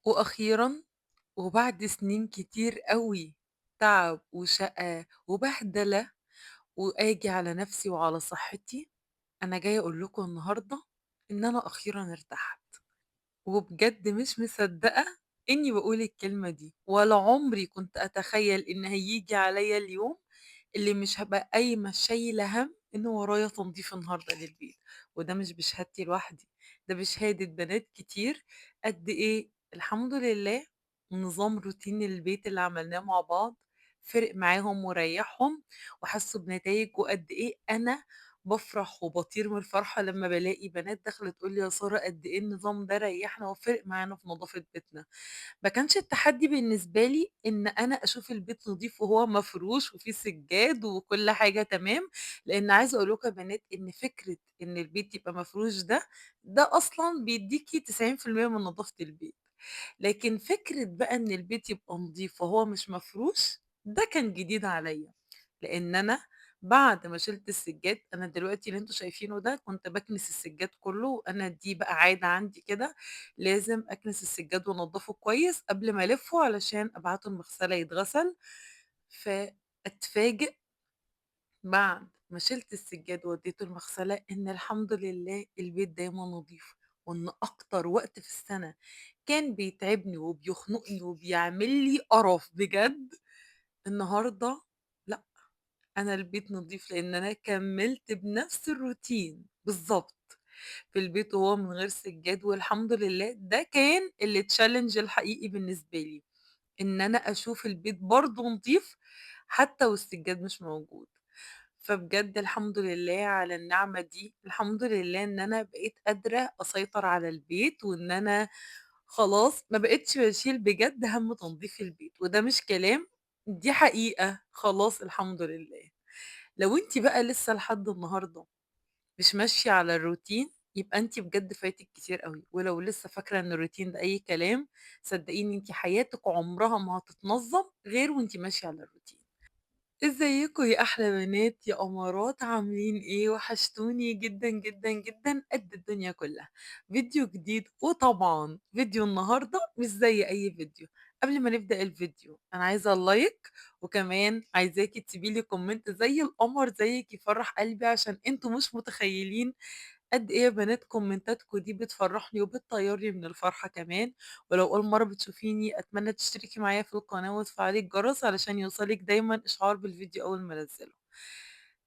وأخيرًا وبعد سنين كتير أوي تعب وشقا وبهدلة وآجي على نفسي وعلى صحتي، أنا جاية أقول لكم النهارده إن أنا أخيرًا ارتحت، وبجد مش مصدقة إني باقول الكلمة دي، ولا عمري كنت أتخيل إن هييجي عليَّ اليوم اللي مش هابقى قايمة شايلة هَم إن ورايا تنضيف النهارده للبيت، وده مش بشهادتي لوحدي، ده بشهادة بنات كتير قد إيه الحمد لله نظام روتين البيت اللي عملناه مع بعض فِرِق معاهم وريّحهم وحسّوا بنتايج، وقد إيه أنا بافرح وباطير من الفرحة لمّا بالاقي بنات داخلة تقول لي: "يا سارة قد إيه النظام ده ريّحنا وفِرِق معانا في نضافة بيتنا." ما كانش التحدي بالنسبة لي إن أنا أشوف البيت نضيف وهو مفروش وفيه سجاد وكل حاجة تمام، لإن عايزة أقول لكم يا بنات إن فكرة إن البيت يبقى مفروش ده أصلًا بيدّيكِ 90% من نضافة البيت، لكن فكرة بقى إن البيت يبقى نضيف وهو مش مفروش، ده كان جديد عليَّ. لإن أنا بعد ما شِلت السجاد أنا دلوقتي اللي أنتم شايفينه ده كنت باكنس السجاد كُلّه، أنا دي بقى عادة عندي كده، لازم أكنس السجاد وأنضّفه كويس قبل ما ألِفّه علشان أبعته المغسلة يتغسل، فأتفاجئ بعد ما شِلت السجاد وودّيته المغسلة إن الحمد لله البيت دايمًا نضيف، وإن أكتر وقت في السَنة كان بيتعبني وبيخنقني وبيعمل لي قرف بجد، النهارده لأ. أنا البيت نضيف لإن أنا كمّلت بنفس الروتين بالضبط في البيت وهو من غير سجاد، والحمد لله ده كان الchallenge الحقيقي بالنسبة لي، إن أنا أشوف البيت برضه نضيف حتى والسجاد مش موجود. فبجد الحمد لله على النعمة دي، الحمد لله إن أنا بقيت قادرة أسيطر على البيت، وإن أنا خلاص ما بقيتش باشيل بجد هَم تنضيف البيت، وده مش كلام، دي حقيقة خلاص الحمد لله. لو أنتِ بقى لسه لحد النهارده مش ماشية على الروتين، يبقى أنتِ بجد فايتِك كتير أوي، ولو لسه فاكرة إن الروتين ده أي كلام، صدقيني أنتِ حياتِك عمرها ما هتتنظم غير وأنتِ ماشية على الروتين. ازيكم يا احلى بنات يا امارات عاملين ايه؟ وحشتوني جدا جدا جدا قد الدنيا كلها. فيديو جديد، وطبعا فيديو النهارده مش زي اي فيديو. قبل ما نبدأ الفيديو انا عايزه اللايك، وكمان عايزاكي تسيبي لي كومنت زي القمر زيك يفرح قلبي، عشان انتوا مش متخيلين قد إيه يا بنات كومنتاتكم دي بتفرّحني وبتطيّرني من الفرحة كمان، ولو أول مرّة بتشوفيني أتمنى تشتركي معايا في القناة وتفعّلي الجرس علشان يوصلِك دايمًا إشعار بالفيديو أول ما أنزّله.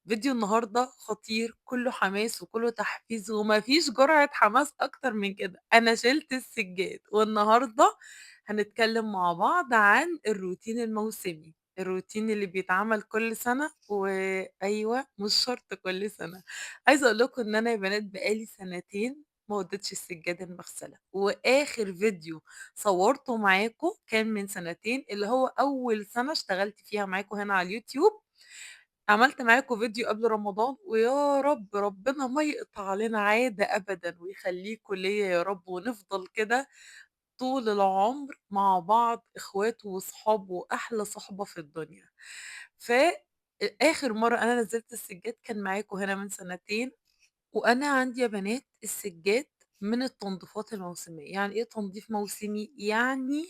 فيديو النهارده خطير، كُلّه حماس وكُلّه تحفيز وما فيش جرعة حماس أكتر من كده، أنا شِلت السجّاد، والنهارده هنتكلّم مع بعض عن الروتين الموسمي، الروتين اللي بيتعمل كل سَنة وأيوه مش شرط كل سَنة. عايزة أقول لكم إن أنا يا بنات بقى لي سنتين ما وديتش السجادة المغسلة، وآخر فيديو صورته معاكم كان من سنتين، اللي هو أول سنة اشتغلت فيها معاكم هنا على اليوتيوب، عملت معاكم فيديو قبل رمضان، ويا رب ربنا ما يقطع علينا عادة أبدًا ويخليكم ليّا يا رب، ونفضل كده طول العمر مع بعض إخوات وصحاب وأحلى صُحبة في الدنيا. ف آخر مرة أنا نزّلت السجاد كان معاكم هنا من سنتين. وأنا عندي يا بنات السجاد من التنضيفات الموسمية، يعني إيه تنضيف موسمي؟ يعني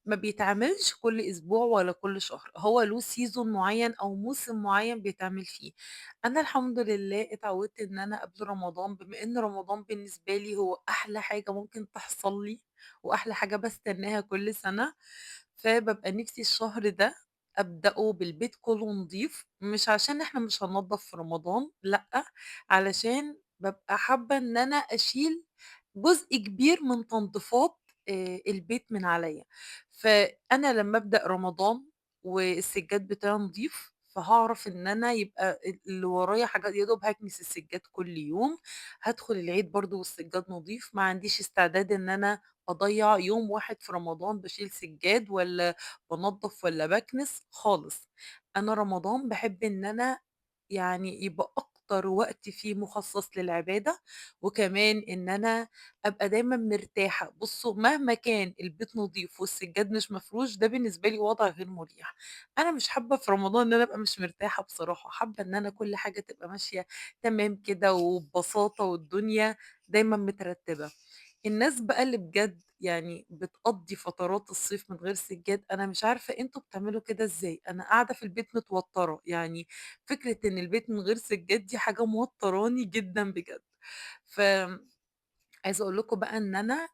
ما بيتعملش كل أسبوع ولا كل شهر، هو له season معين أو موسم معين بيتعمل فيه. أنا الحمد لله اتعودت إن أنا قبل رمضان، بما إن رمضان بالنسبة لي هو أحلى حاجة ممكن تحصل لي، وأحلى حاجة باستناها كل سنة، فبابقى نفسي الشهر ده أبدأه بالبيت كله نضيف، مش عشان إحنا مش هننضف في رمضان، لأ، علشان بابقى حابة إن أنا أشيل جزء كبير من تنضيفات البيت من عليَّ. فأنا لمّا أبدأ رمضان والسجاد بتاعي نضيف، فهاعرف إن أنا يبقى اللي ورايا حاجات يا دوب هاكنس السجاد كل يوم، هادخل العيد برضه والسجاد نضيف، ما عنديش استعداد إن أنا أضيّع يوم واحد في رمضان باشيل سجاد والّا بانضّف والّا باكنس خالص. أنا رمضان باحب إن أنا يعني يبقى أكتر وقت فيه مخصص للعبادة، وكمان إن أنا أبقى دايمًا مرتاحة. بُصّوا مهما كان البيت نضيف والسجاد مش مفروش، ده بالنسبة لي وضع غير مريح. أنا مش حابة في رمضان إن أنا أبقى مش مرتاحة بصراحة، حابة إن أنا كل حاجة تبقى ماشية تمام كده وببساطة والدنيا دايمًا مترتبة. الناس بقى اللي بجد يعني بتقضّي فترات الصيف من غير سجاد، أنا مش عارفة أنتم بتعملوا كده إزاي؟ أنا قاعدة في البيت متوتّرة، يعني فكرة إن البيت من غير سجاد دي حاجة موتّراني جدًا بجد. ف عايزة أقول لكم بقى إن أنا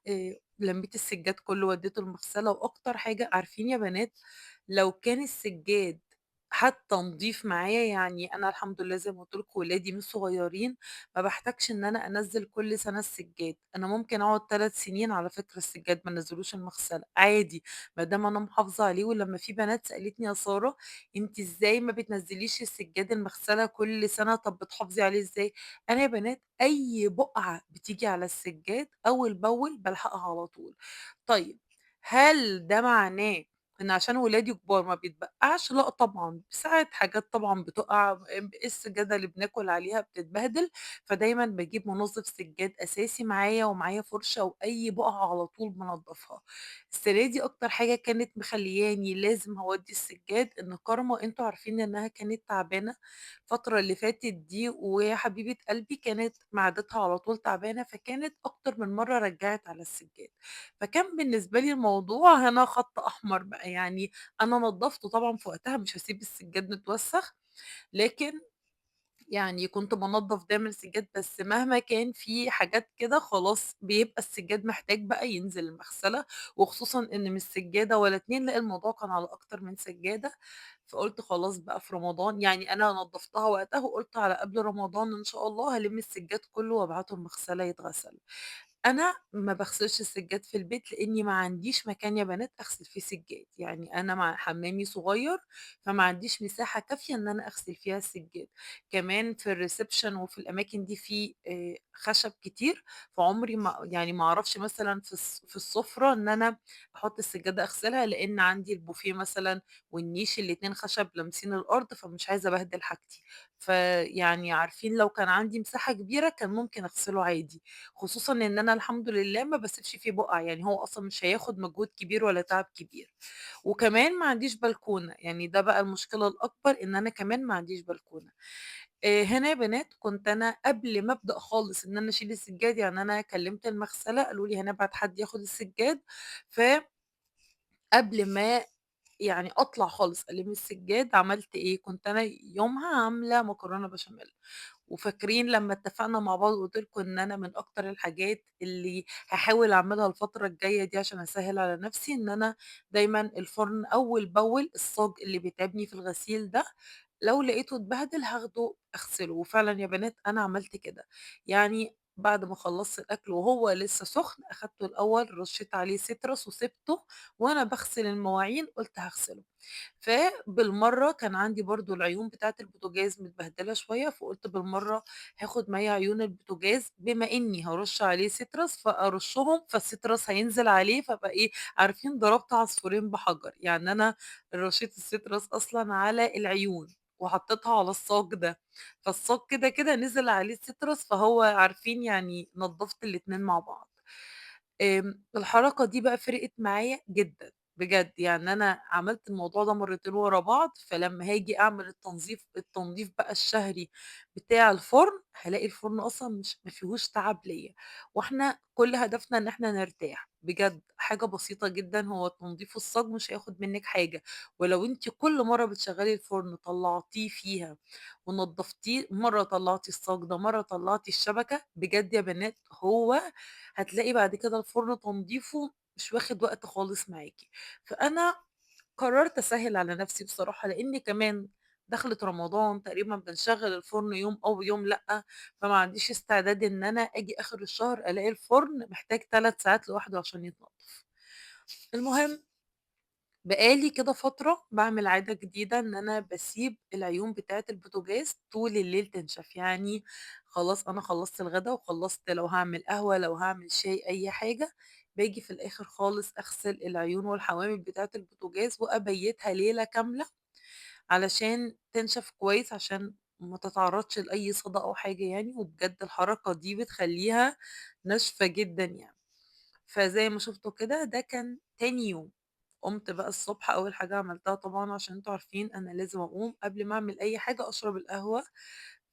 لمّيت السجاد كلّه ودّيته المغسلة، وأكتر حاجة عارفين يا بنات لو كان السجاد حتى نضيف معايا، يعني أنا الحمد لله زي ما قُلت لكم ولادي مش صغيّرين، ما باحتاجش إن أنا أنزّل كل سَنة السجاد، أنا ممكن أقعد 3 سنين على فكرة السجاد ما انزّلوش المغسلة عادي، ما دام أنا محافظة عليه. ولمّا في بنات سألتني: "يا سارة أنتِ إزاي ما بتنزّليش السجاد المغسلة كل سَنة، طَب بتحافظي عليه إزاي؟" أنا يا بنات أي بُقعة بتيجي على السجاد أول بأول بالحقها على طول. طيب هل ده معناه إن عشان ولادي كبار ما بيتبقّعش؟ لأ طبعًا، ساعات حاجات طبعًا بتُقع، السجادة اللي بناكل عليها بتتبهدل، فدايمًا باجيب منظف سجاد أساسي معايا، ومعايا فُرشة وأي بُقعة على طول بانضّفها. السنة دي أكتر حاجة كانت مخلّياني لازم هاودّي السجاد إن كارما أنتم عارفين إنها كانت تعبانة الفترة اللي فاتت دي، ويا حبيبة قلبي كانت معدتها على طول تعبانة، فكانت أكتر من مرّة رجّعت على السجاد. فكان بالنسبة لي الموضوع هنا خط أحمر بقى، يعني أنا نضّفته طبعًا في وقتها مش هاسيب السجاد متوسّخ، لكن يعني كنت بانضّف دايمًا السجاد، بس مهما كان في حاجات كده خلاص بيبقى السجاد محتاج بقى ينزل المغسلة، وخصوصًا إن مش سجادة ولا 2، لأ الموضوع كان على أكتر من سجادة. فقُلت خلاص بقى في رمضان، يعني أنا نضّفتها وقتها وقُلت على قبل رمضان إن شاء الله هالِم السجاد كلّه وابعته المغسلة يتغسل. أنا ما باغسلش السجاد في البيت، لإني ما عنديش مكان يا بنات أغسل فيه سجاد، يعني أنا حمامي صغير، فما عنديش مساحة كافية إن أنا أغسل فيها السجاد. كمان في الreception وفي الأماكن دي في خشب كتير، فعمري ما أعرفش مثلًا في السفرة إن أنا أحط السجادة أغسلها، لإن عندي البوفيه مثلًا والنيش الاتنين خشب لامسين الأرض، فمش عايزة أبهدل حاجتي. فيعني عارفين لو كان عندي مساحة كبيرة كان ممكن أغسله عادي. خصوصًا إن أنا الحمد لله ما باسيبش فيه بُقع، يعني هو أصلًا مش هياخد مجهود كبير ولا تعب كبير. وكمان ما عنديش بلكونة، يعني ده بقى المشكلة الأكبر إن أنا كمان ما عنديش بلكونة. هنا يا بنات كنت أنا قبل ما أبدأ خالص إن أنا أشيل السجاد، يعني أنا كلمت المغسلة قالوا لي هنبعت حد ياخد السجاد، فقبل ما يعني أطلع خالص ألِم السجاد عملت إيه، كنت أنا يومها عاملة مكرونة بشاميل. وفاكرين لمّا اتفقنا مع بعض وقُلت لكم إن أنا من أكتر الحاجات اللي هاحاول أعملها الفترة الجاية دي عشان أسهّل على نفسي، إن أنا دايمًا الفرن أول بأول الصاج اللي بيتعبني في الغسيل ده لو لقيته اتبهدل هاخده أغسله. وفعلًا يا بنات أنا عملت كده، يعني بعد ما خلّصت الأكل وهو لسه سخن أخدته الأول رشيت عليه سيترس وسِبته وأنا باغسل المواعين قُلت هاغسله. فبالمرّة كان عندي برضه العيون بتاعة البوتاجاز متبهدلة شوية، فقُلت بالمرّة هاخد معايا عيون البوتاجاز بما إني هارُش عليه سيترس فأرُشّهم، فالسيترس هينزل عليه فابقى إيه، عارفين ضربت عصفورين بحجر، يعني أنا رشيت السيترس أصلًا على العيون وحطيتها على الصاج ده، فالصاج كده نزل عليه السيترس فهو عارفين يعني نضّفت الاتنين مع بعض. الحركة دي بقى فرقت معايا جدًا، بجد، يعني أنا عملت الموضوع ده مرّتين ورا بعض، فلمّا هاجي أعمل التنضيف بقى الشهري بتاع الفرن، هالاقي الفرن أصلًا مش ما فيهوش تعب ليّا، وإحنا كل هدفنا إن إحنا نرتاح، بجد حاجة بسيطة جدًا، هو تنضيف الصاج مش هياخد منِّك حاجة، ولو أنتِ كل مرّة بتشغّلي الفرن طلّعتيه فيها ونضّفتيه، مرّة طلّعتِ الصاج ده، مرّة طلّعتِ الشبكة، بجد يا بنات هو هتلاقي بعد كده الفرن تنضيفه مش واخد وقت خالص معاكِ. فأنا قررت أسهِّل على نفسي بصراحة، لإن كمان دخلة رمضان تقريبًا بنشغّل الفرن يوم آه ويوم لأ، فما عنديش استعداد إن أنا آجي آخر الشهر ألاقي الفرن محتاج 3 ساعات لوحده عشان يتنضف. المهم بقى لي كده فترة باعمل عادة جديدة إن أنا باسيب العيون بتاعة البوتاجاز طول الليل تنشف، يعني خلاص أنا خلّصت الغدا وخلّصت لو هاعمل قهوة، لو هاعمل شاي، أي حاجة، باجي في الآخر خالص أغسل العيون والحوامل بتاعة البوتاجاز وأبيتها ليلة كاملة علشان تنشف كويس، عشان ما تتعرضش لأي صدى أو حاجة يعني، وبجد الحركة دي بتخلّيها ناشفة جدًا يعني. فزي ما شُفتوا كده ده كان تاني يوم، قُمت بقى الصبح أول حاجة عملتها طبعًا عشان أنتم عارفين أنا لازم أقوم قبل ما أعمل أي حاجة أشرب القهوة،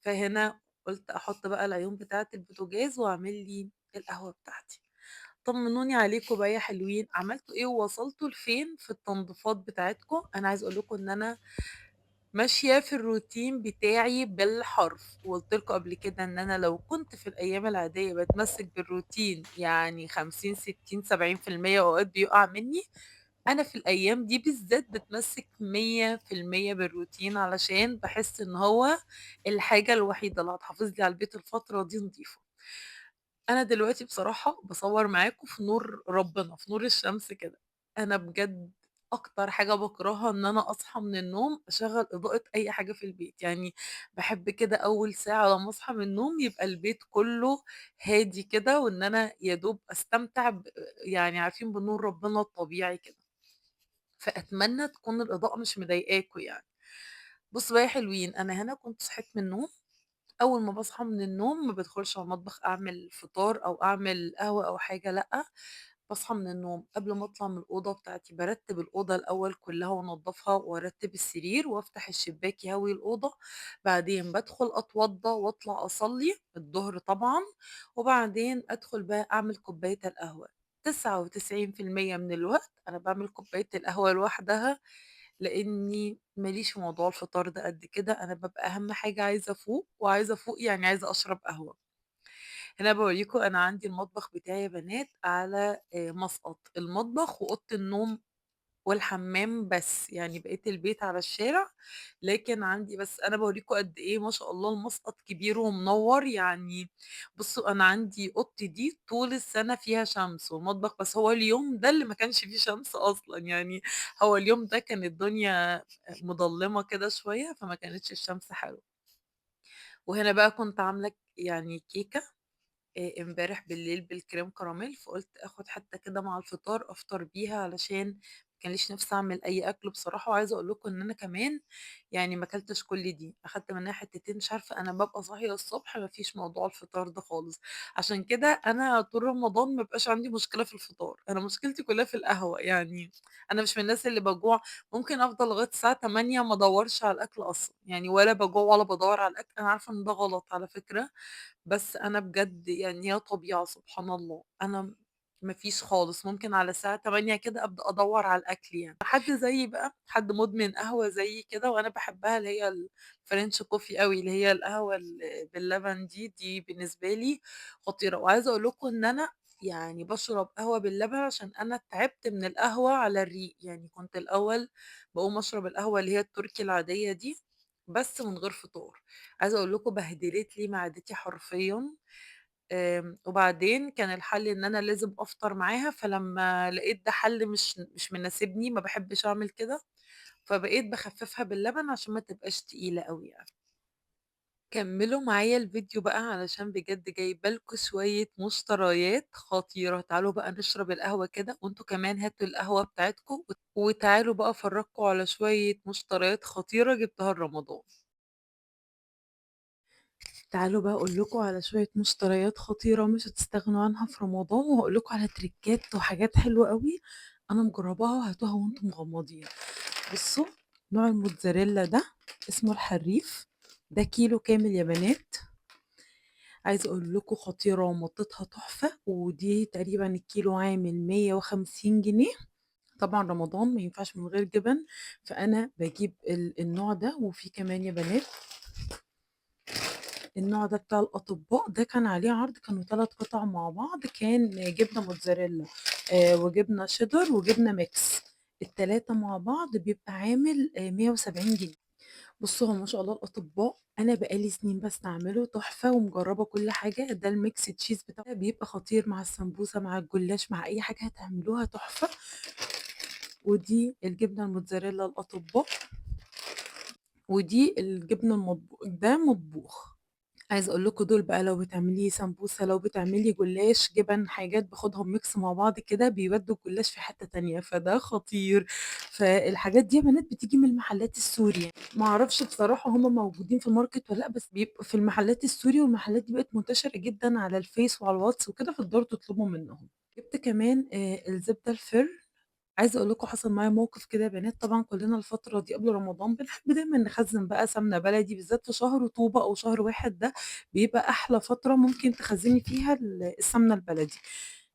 فهنا قُلت أحُط بقى العيون بتاعة البوتاجاز وأعمل لي القهوة بتاعتي. طمنوني عليكم بقى يا حلوين، عملتوا إيه ووصلتوا لفين في التنضيفات بتاعتكم؟ أنا عايزة أقول لكم إن أنا ماشية في الروتين بتاعي بالحرف، وقُلت لكم قبل كده إن أنا لو كنت في الأيام العادية باتمسك بالروتين يعني 50، 60، 70% وأوقات بيُقع مني، أنا في الأيام دي بالذات باتمسك 100% بالروتين علشان باحس إن هو الحاجة الوحيدة اللي هتحافظ لي على البيت الفترة دي نضيفة. أنا دلوقتي بصراحة باصوّر معاكم في نور ربنا، في نور الشمس كده. أنا بجد أكتر حاجة باكرهها إن أنا أصحى من النوم أشغّل إضاءة أي حاجة في البيت، يعني باحب كده أول ساعة لمّا أصحى من النوم يبقى البيت كُلّه هادي كده، وإن أنا يا دوب أستمتع يعني عارفين بنور ربنا الطبيعي كده. فأتمنى تكون الإضاءة مش مضايقاكم يعني. بُصّوا بقى يا حلوين، أنا هنا كنت صحيت من النوم، أول ما باصحى من النوم ما بادخلش على المطبخ أعمل فطار أو أعمل قهوة أو حاجة لأ، باصحى من النوم قبل ما أطلع من الأوضة بتاعتي بارتّب الأوضة الأول كلّها وأنضّفها وأرتّب السرير وأفتح الشباك يهوي الأوضة، بعدين بادخل أتوضّى وأطلع أصلّي الضهر طبعًا، وبعدين أدخل بقى أعمل كوباية القهوة. 99% من الوقت أنا باعمل كوباية القهوة لوحدها، لإني ما ليش في موضوع الفطار ده قد كده، أنا بابقى أهم حاجة عايزة أفوق، وعايزة أفوق يعني عايزة أشرب قهوة. هنا باوريكم أنا عندي المطبخ بتاعي يا بنات على مسقط، المطبخ وأوضة النوم والحمام بس، يعني بقية البيت على الشارع، لكن عندي بس أنا باوريكم قد إيه ما شاء الله المسقط كبير ومنوّر، يعني بُصّوا أنا عندي أوضتي دي طول السنة فيها شمس والمطبخ بس هو اليوم ده اللي ما كانش فيه شمس أصلًا، يعني هو اليوم ده كانت الدنيا مضلّمة كده شوية، فما كانتش الشمس حلوة. وهنا بقى كنت عاملة يعني كيكة امبارح بالليل بالكريم كراميل، فقُلت آخُد حتّة كده مع الفطار أفطر بيها علشان ما كان ليش نِفْس أعمل أي أكل بصراحة، وعايزة أقول لكم إن أنا كمان يعني ما كلتش كل دي، أخدت منها حتّتين مش عارفة أنا بابقى صاحية الصبح ما فيش موضوع الفطار ده خالص، عشان كده أنا طول رمضان ما بيبقاش عندي مشكلة في الفطار، أنا مشكلتي كلّها في القهوة، يعني أنا مش من الناس اللي باجوع ممكن أفضل لغاية الساعة 20:00 ما أدوّرش على الأكل أصلًا، يعني ولا باجوع ولا بادوّر على الأكل، أنا عارفة إن ده غلط على فكرة، بس أنا بجد يعني هي طبيعة سبحان الله، أنا ما فيش خالص، ممكن على الساعة 20:00 كده أبدأ أدوّر على الأكل يعني. حد زيي بقى، حد مدمن قهوة زيي كده وأنا باحبها اللي هي الFrench coffee أوي، اللي هي القهوة باللبن دي، دي بالنسبة لي خطيرة. وعايزة أقول لكم إن أنا يعني باشرب قهوة باللبن عشان أنا تعبت من القهوة على الريق، يعني كنت الأول باقوم أشرب القهوة اللي هي التركي العادية دي، بس من غير فطار. عايزة أقول لكم بهدلت لي معدتي حرفيًا، وبعدين كان الحل إن أنا لازم أفطر معاها، فلمّا لقيت ده حل مش مناسبني، ما باحبش أعمل كده، فبقيت باخففها باللبن عشان ما تبقاش تقيلة أوي يعني. كمّلوا معايا الفيديو بقى علشان بجد جايبة لكم شوية مشتريات خطيرة، تعالوا بقى نشرب القهوة كده وأنتم كمان هاتوا القهوة بتاعتكم وتعالوا بقى أفرّجكم على شوية مشتريات خطيرة جبتها لرمضان. تعالوا بقى أقول لكم على شوية مشتريات خطيرة مش هتستغنوا عنها في رمضان، وهاقول لكم على تريكات وحاجات حلوة أوي أنا مجرباها وهاتوها وأنتم مغمضين. بصوا، نوع الموتزاريلا ده اسمه الحريف، ده كيلو كامل يا بنات، عايزة أقول لكم خطيرة ومطتها تحفة، ودي تقريبا الكيلو عامل 150 جنيه. طبعا رمضان ما ينفعش من غير جبن، فأنا بجيب النوع ده. وفي كمان يا بنات النوع ده بتاع الأطباء، ده كان عليه عرض، كانوا 3 قطع مع بعض، كان جبنة موتزاريلا وجبنة شيدر وجبنة ميكس، ال3 مع بعض بيبقى عامل 170 جنيه. بُصّوا هو ما شاء الله الأطباء أنا بقى لي سنين باستعمله تحفة ومجربة كل حاجة، ده الmix cheese بتاعه بيبقى خطير مع السمبوسة، مع الجلاش، مع أي حاجة هتعملوها تحفة. ودي الجبنة الموتزاريلا الأطباء، ودي الجبنة ده مطبوخ. عايزة أقول لكم دول بقى لو بتعملي سمبوسة، لو بتعملي جلاش، جبن، حاجات باخدهم ميكس مع بعض كده بيودّوا الجلاش في حتة تانية، فده خطير. فالحاجات دي يا بنات بتيجي من المحلات السوري يعني، ما أعرفش بصراحة هُم موجودين في الماركت والّا لأ، بس بيبقوا في المحلات السوري، والمحلات دي بقت منتشرة جدًا على الفيس وعلى الواتس وكده، فتقدروا تطلبوا منهم. جبت كمان الزبدة الفِرْ، عايزة أقول لكم حصل معايا موقف كده يا بنات، طبعًا كلنا الفترة دي قبل رمضان بنحب دايمًا نخزّن بقى سمنة بلدي، بالذات في شهر طوبة أو شهر واحد ده بيبقى أحلى فترة ممكن تخزّني فيها السمنة البلدي.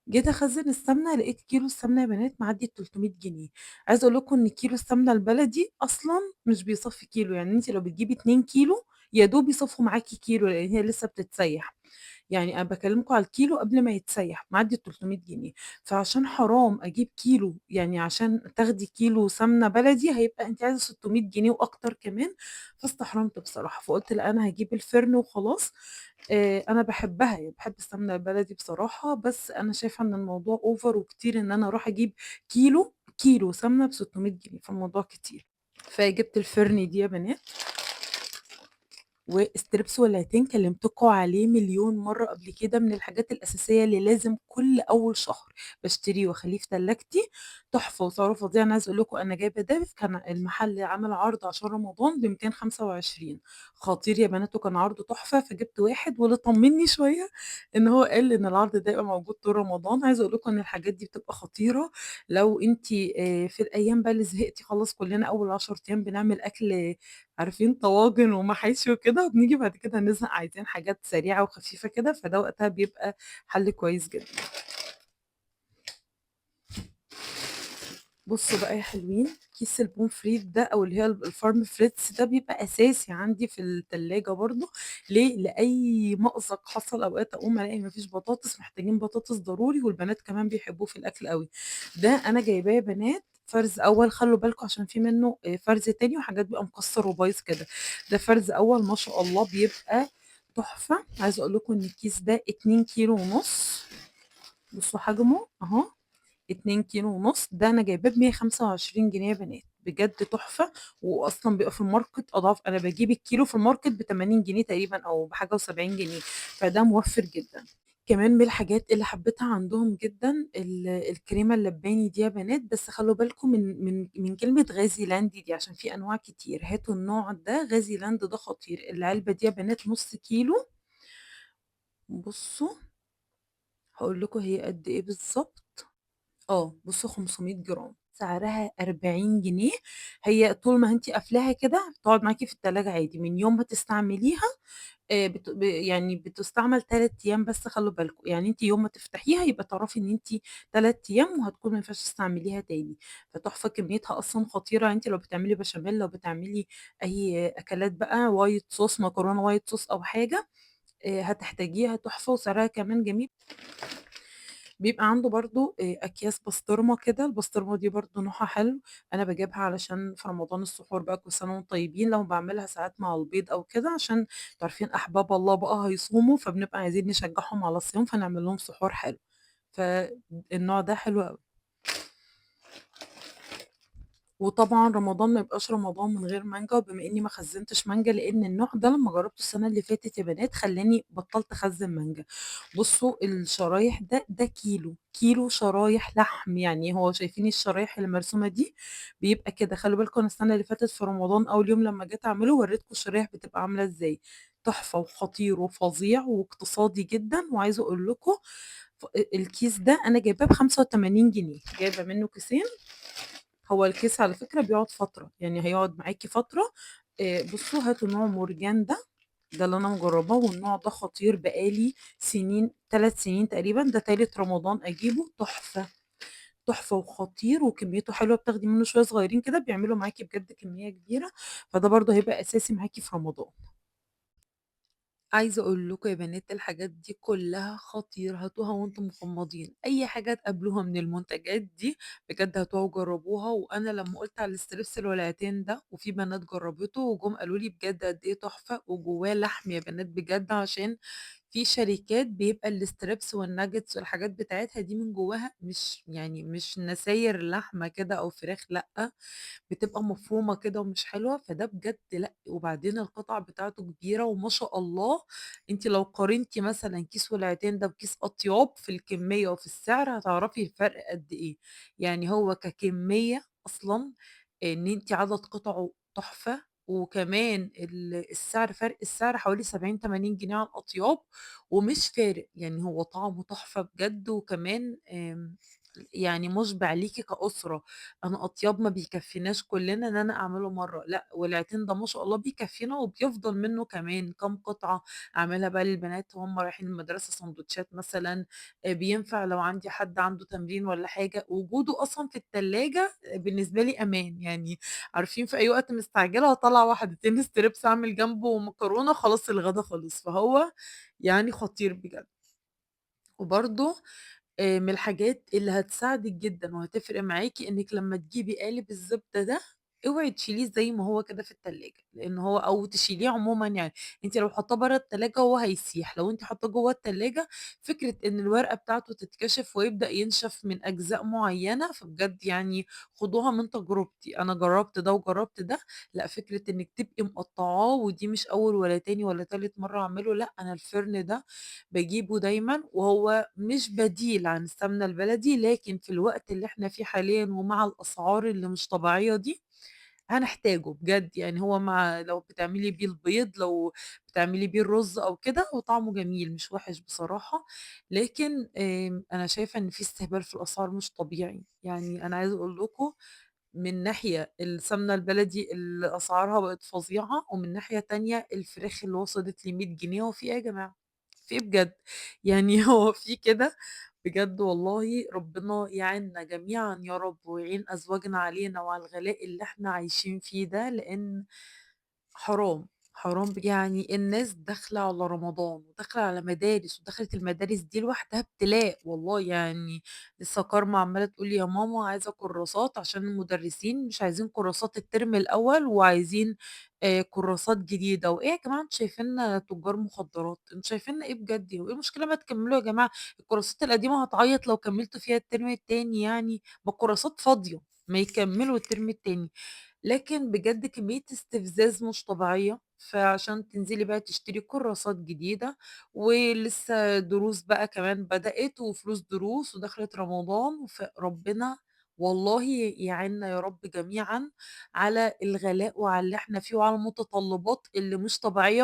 جيت أخزّن السمنة لقيت كيلو السمنة يا بنات معدّي ال300 جنيه. عايزة أقول لكم إن كيلو السمنة البلدي أصلًا مش بيصفّي كيلو، يعني أنتِ لو بتجيبي 2 كيلو يا دوب يصفّوا معاكِ كيلو، لإن هي لسه بتتسيّح. يعني أنا باكلمكم على الكيلو قبل ما يتسيّح، معدّي ال300 جنيه. فعشان حرام أجيب كيلو، يعني عشان تاخدي كيلو سمنة بلدي هيبقى أنتِ عايزة 600 جنيه وأكتر كمان، فاستحرمت بصراحة، فقُلت لأ أنا هاجيب الفِرن وخلاص. أنا باحبها، يعني باحب السمنة البلدي بصراحة، بس أنا شايفة إن الموضوع over وكتير إن أنا أروح أجيب كيلو سمنة ب600 جنيه، فالموضوع كتير. فجِبت الفِرن دي يا بنات وستريبس ولعتين كلمتكم عليه مليون مرة قبل كده، من الحاجات الأساسية اللي لازم كل أول شهر باشتريه واخليه في تلاجتي، تحفة وسعره فظيع. أنا عايزة أقول لكم أنا جايبة ده كان المحل عامل عرض عشان رمضان ب225، خطير يا بنات وكان عرضه تحفة، فجبت واحد واللي طمني شوية إن هو قال إن العرض ده هيبقى موجود طول رمضان. عايزة أقول لكم إن الحاجات دي بتبقى خطيرة لو أنتِ في الأيام بقى اللي زهقتِ خلاص، كلنا أول 10 أيام بنعمل أكل عارفين طواجن ومحاشي وكده، وبنيجي بعد كده نزهق عايزين حاجات سريعة وخفيفة كده، فده وقتها بيبقى حل كويس جدًا. بُصّوا بقى يا حلوين، كيس البوم فريت ده أو اللي هي الفارم فريتس ده بيبقى أساسي عندي في التلاجة برضه. ليه؟ لأي مأزق حصل أوقات أقوم ألاقي ما فيش بطاطس، محتاجين بطاطس ضروري والبنات كمان بيحبوه في الأكل أوي. ده أنا جايباه يا بنات فرز أول، خلّوا بالكم عشان في منه فرز تاني وحاجات بيبقى مكسّر وبايظ كده. ده فرز أول ما شاء الله بيبقى تحفة. عايزة أقول لكم إن الكيس ده 2 كيلو ونُص، بُصّوا حجمه أهو. 2 كيلو ونُص، ده أنا جايباه ب125 جنيه يا بنات، بجد تحفة. وأصلًا بيبقى في الماركت أضعاف، أنا باجيب الكيلو في الماركت ب80 جنيه تقريبًا أو بحاجة و70 جنيه، فده موفّر جدًا. كمان من الحاجات اللي حبيتها عندهم جدًا الكريمة اللباني دي يا بنات، بس خلّوا بالكم من كلمة غازيلاند دي عشان في أنواع كتير، هاتوا النوع ده غازيلاند ده خطير. العلبة دي يا بنات نُص كيلو، بُصّوا هاقول لكم هي قد إيه بالضبط. بُصّوا 500 جرام، سعرها 40 جنيه. هي طول ما أنتِ قافلاها كده تقعد معاكِ في التلاجة عادي، من يوم ما تستعمليها بت ب يعني بتستعمل 3 أيام بس خلّوا بالكم، يعني أنتِ يوم ما تفتحيها يبقى تعرفي إن أنتِ 3 أيام وهتكون ما ينفعش تستعمليها تاني. فتحفة كميتها أصلًا خطيرة، أنتِ لو بتعملي بشاميل، لو بتعملي أي أكلات بقى white sauce مكرونة white sauce أو حاجة هتحتاجيها تحفة وسعرها كمان جميل. بيبقى عنده برضه أكياس بسطرمة كده، البسطرمة دي برضه نوعها حلو. أنا باجيبها علشان في رمضان السحور بقى كل سنة وأنتم طيبين، لمّا باعملها ساعات مع البيض أو كده عشان أنتم عارفين أحباب الله بقى هيصوموا، فبنبقى عايزين نشجعهم على الصيام، فنعمل لهم سحور حلو. فالنوع ده حلو أوي. وطبعًا رمضان ما يبقاش رمضان من غير مانجا، وبما إني ما خزّنتش مانجا لإن النوع ده لمّا جرّبته السنة اللي فاتت يا بنات خلّاني بطّلت أخزّن مانجا. بُصّوا الشرايح ده كيلو، كيلو شرايح لحم، يعني هو شايفين الشرايح المرسومة دي بيبقى كده. خلّوا بالكم أنا السنة اللي فاتت في رمضان أول يوم لمّا جيت أعمله ورّيتكم الشرايح بتبقى عاملة إزاي، تحفة وخطير وفظيع واقتصادي جدًا. وعايزة أقول لكم الكيس ده أنا جايباه ب85 جنيه، جايبة منه كيسين. هو الكيس على فكرة بيقعد فترة، يعني هيقعد معاكِ فترة. بُصّوا هاتوا نوع مورجان ده اللي أنا مجرّباه والنوع ده خطير بقى لي سنين، 3 سنين تقريبًا، ده تالت رمضان أجيبه، تحفة، تحفة وخطير وكميته حلوة، بتاخدي منه شوية صغيّرين كده بيعملوا معاكِ بجد كمية كبيرة، فده برضه هيبقى أساسي معاكِ في رمضان. عايزة أقول لكم يا بنات الحاجات دي كلّها خطير، هاتوها وأنتم مغمضين، أي حاجة تقابلوها من المنتجات دي بجد هاتوها وجرّبوها. وأنا لمّا قُلت على الستريبس الولايتين ده وفي بنات جرّبته وجُم قالوا لي بجد قد إيه تحفة، وجواه لحم يا بنات بجد، عشان في شركات بيبقى الستريبس والnuggets والحاجات بتاعتها دي من جواها مش نساير لحمة كده أو فراخ لأ، بتبقى مفرومة كده ومش حلوة، فده بجد لأ. وبعدين القطع بتاعته كبيرة وما شاء الله، أنتِ لو قارنتِ مثلًا كيس ولعتين ده بكيس أطياب في الكمية وفي السعر هتعرفي الفرق قد إيه. يعني هو ككمية أصلًا إن أنتِ عدد قطعه تحفة، وكمان السعر فرق السعر حوالي 70، 80 جنيه على الأطياب ومش فارق، يعني هو طعمه تحفة بجد. وكمان يعني مُشبع ليكِ كأسرة، أنا أطياب ما بيكفّيناش كُلّنا إن أنا أعمله مرّة، لأ والعيتين ده ما شاء الله بيكفّينا وبيفضل منّه كمان كام قطعة أعملها بقى للبنات وهُم رايحين المدرسة ساندوتشات مثلًا، بينفع لو عندي حد عنده تمرين والّا حاجة، وجوده أصلًا في التلاجة بالنسبة لي أمان، يعني عارفين في أي وقت مستعجلة هاطلّع واحدتين ستريبس أعمل جنبه مكرونة خلاص الغدا خلص، فهو يعني خطير بجد. وبرضه من الحاجات اللي هتساعدِك جدًا وهتفرق معاكِ إنِّك لمّا تجيبي قالب الزبدة ده، اوعي تشيليه زي ما هو كده في التلاجة، لإن هو أو تشيليه عمومًا يعني، أنتِ لو حاطاه برّه التلاجة هو هيسيح، لو أنتِ حاطاه جوّه التلاجة فكرة إن الورقة بتاعته تتكشف ويبدأ ينشف من أجزاء معيّنة، فبجد يعني خدوها من تجربتي، أنا جرّبت ده وجرّبت ده، لأ فكرة إنِّك تبقي مقطّعاه ودي مش أول ولا تاني ولا تالت مرّة أعمله، لأ أنا الفِرن ده باجيبه دايمًا، وهو مش بديل عن السمنة البلدي، لكن في الوقت اللي إحنا فيه حاليًا ومع الأسعار اللي مش طبيعية دي، هنحتاجه بجد، يعني هو لو بتعملي بيه البيض، لو بتعملي بيه الرز أو كده، هو طعمه جميل مش وِحِش بصراحة، لكن أنا شايفة إن في استهبال في الأسعار مش طبيعي، يعني أنا عايزة أقول لكم من ناحية السمنة البلدي اللي أسعارها بقت فظيعة، ومن ناحية تانية الفراخ اللي وصلت ل100 جنيه، هو في إيه يا جماعة؟ في إيه بجد؟ يعني هو في كده؟ بجد والله ربنا يعيننا جميعًا يا رب، ويعين أزواجنا علينا وعلى الغلاء اللي إحنا عايشين فيه ده، لإن حرام، حرام يعني الناس داخلة على رمضان وداخلة على مدارس، ودخلة المدارس دي لوحدها ابتلاء والله يعني لسه كارما عمّالة تقول لي: "يا ماما عايزة كراسات عشان المدرسين مش عايزين كراسات الترم الأول وعايزين كراسات جديدة." وإيه يا جماعة أنتم شايفيننا تجار مخدرات، أنتم شايفيننا إيه بجد؟ وإيه المشكلة ما تكمّلوا يا جماعة، الكراسات القديمة هتعيّط لو كمّلتوا فيها الترم التاني يعني، ما الكراسات فاضية، ما يكمّلوا الترم التاني. لكن بجد كمية استفزاز مش طبيعية، فعشان تنزلي بقى تشتري كراسات جديدة، ولسه دروس بقى كمان بدأت وفلوس دروس ودخلت رمضان، فربنا والله يعيننا يا رب جميعًا على الغلاء وعلى اللي إحنا فيه وعلى المتطلبات اللي مش طبيعية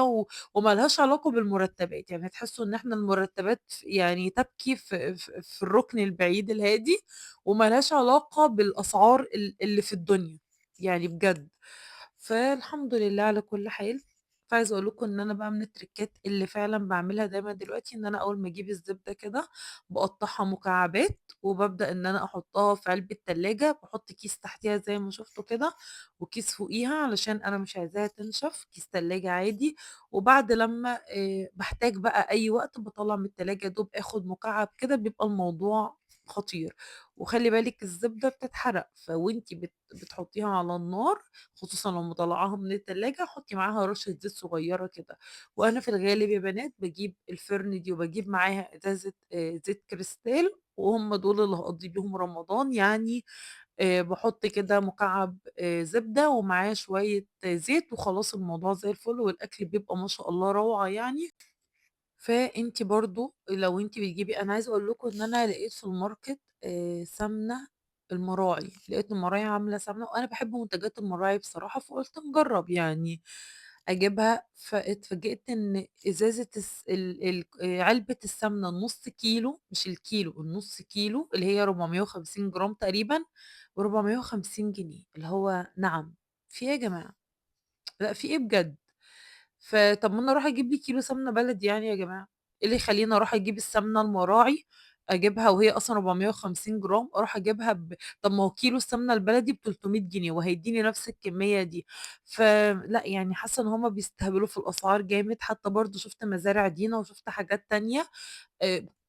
وما لهاش علاقة بالمرتبات، يعني هتحسوا إن إحنا المرتبات يعني تبكي في الركن البعيد الهادي، وما لهاش علاقة بالأسعار اللي في الدنيا. يعني بجد. فالحمد لله على كل حال. فعايزة أقول لكم إن أنا بقى من التريكات اللي فعلًا باعملها دايمًا دلوقتي، إن أنا أول ما أجيب الزبدة كده باقطّعها مكعبات، وبابدأ إن أنا أحطها في علبة تلاجة، باحط كيس تحتيها زي ما شفتوا كده، وكيس فوقيها علشان أنا مش عايزاها تنشف، كيس تلاجة عادي، وبعد لمّا باحتاج بقى أي وقت باطلّع من التلاجة يا دوب آخد مكعب كده بيبقى الموضوع خطير. وخلّي بالِك الزبدة بتتحرق، فوأنتِ بتحطيها على النار خصوصًا لو مطلّعاها من التلاجة، حطّي معاها رشة زيت صغيّرة كده، وأنا في الغالب يا بنات باجيب الفِرن دي وباجيب معاها إزازة زيت كريستال، وهُم دول اللي هاقضّي بيهم رمضان، يعني باحط كده مكعب زبدة ومعاه شوية زيت وخلاص الموضوع زي الفل، والأكل بيبقى ما شاء الله روعة يعني. فأنتِ برضه لو أنتِ بتجيبي أنا عايزة أقول لكم إن أنا لقيت في الماركت سمنة المراعي، لقيت المراعي عاملة سمنة وأنا باحب منتجات المراعي بصراحة، فقُلت نجرّب يعني أجيبها، فاتفاجئت إن إزازة الس ال ال علبة السمنة النُص كيلو مش الكيلو، النُص كيلو اللي هي 450 جرام تقريبًا ب450 جنيه، اللي هو نعم، في إيه يا جماعة؟ لأ في إيه بجد؟ فطب ما أنا أروح أجيب لي كيلو سمنة بلدي يعني يا جماعة، إيه اللي يخلّيني أروح أجيب السمنة المراعي، أجيبها وهي أصلًا 450 جرام، أروح أجيبها طب ما هو كيلو السمنة البلدي ب300 جنيه وهيدّيني نفس الكمية دي، فلأ يعني حاسة إن هُم بيستهبلوا في الأسعار جامد، حتى برضه شُفت مزارع دينا وشُفت حاجات تانية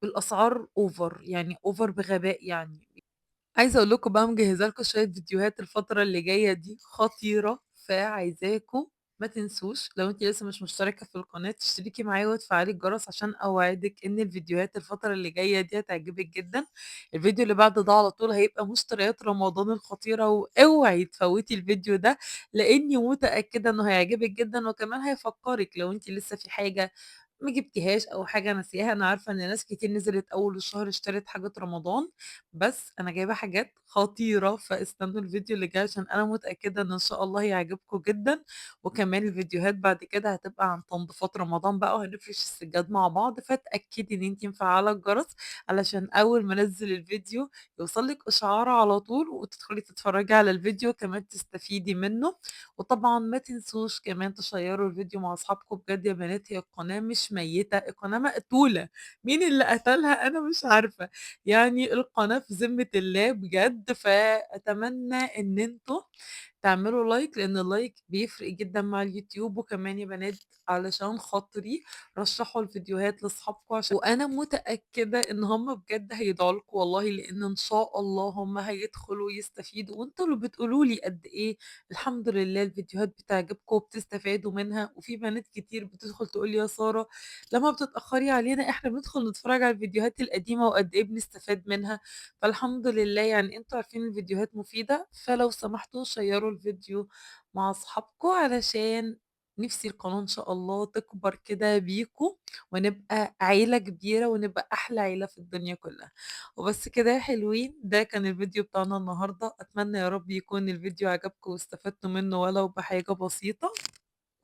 الأسعار over يعني over بغباء يعني. عايزة أقول لكم بقى مجهّزة لكم شوية فيديوهات الفترة اللي جاية دي خطيرة، فعايزاكم ما تنسوش لو أنتِ لسه مش مشتركة في القناة تشتركي معايا وتفعّلي الجرس عشان أوعدِك إن الفيديوهات الفترة اللي جاية دي هتعجبِك جدًا. الفيديو اللي بعد ده على طول هيبقى مشتريات رمضان الخطيرة، واوعي تفوّتي الفيديو ده، لإني متأكدة إنه هيعجبِك جدًا، وكمان هيفكّرِك لو أنتِ لسه في حاجة ما جبتيهاش أو حاجة ناسياها، أنا عارفة إن ناس كتير نزلت أول الشهر اشترت حاجات رمضان، بس أنا جايبة حاجات خطيرة، فاستنوا الفيديو اللي جاي عشان أنا متأكدة إن شاء الله هيعجبكم جدًا، وكمان الفيديوهات بعد كده هتبقى عن تنضيفات رمضان بقى وهنفرش السجاد مع بعض، فاتأكدي إن أنتِ مفعّلة الجرس علشان أول ما أنزّل الفيديو يوصل لِك إشعار على طول وتدخلي تتفرّجي على الفيديو كمان تستفيدي منّه. وطبعًا ما تنسوش كمان تشيّروا الفيديو مع أصحابكم، بجد يا بنات هي القناة مش ميتة، القناة مقتولة، مين اللي قتلها أنا مش عارفة، يعني القناة في ذمة الله بجد، فأتمنى إن أنتم تعملوا لايك لأن اللايك بيفرق جدًا مع اليوتيوب، وكمان يا بنات علشان خاطري رشّحوا الفيديوهات لأصحابكم وأنا متأكدة إن هُم بجد هيدعوا لكم والله، لإن إن شاء الله هُم هيدخلوا يستفيدوا، وأنتم اللي بتقولوا لي قد إيه الحمد لله الفيديوهات بتعجبكم وبتستفادوا منها، وفي بنات كتير بتدخل تقول لي: "يا سارة لمّا بتتأخري علينا إحنا بندخل نتفرج على الفيديوهات القديمة وقد إيه بنستفاد منها." فالحمد لله يعني أنتم عارفين الفيديوهات مفيدة، فلو سمحتوا شيّروا الفيديو مع أصحابكم علشان نِفْسي القناة إن شاء الله تكبر كده بيكم، ونبقى عيلة كبيرة ونبقى أحلى عيلة في الدنيا كلّها. وبس كده يا حلوين، ده كان الفيديو بتاعنا النهارده، أتمنى يا رب يكون الفيديو عجبكم واستفدتوا منه ولو بحاجة بسيطة،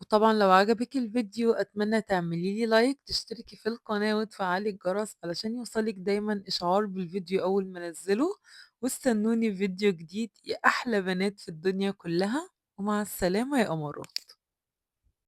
وطبعًا لو عجبِك الفيديو أتمنى تعملي لي لايك، تشتركي في القناة وتفعّلي الجرس علشان يوصلِك دايمًا إشعار بالفيديو أول ما أنزّله، واستنوني في فيديو جديد يا أحلى بنات في الدنيا كلّها، ومع السلامة يا أمورات.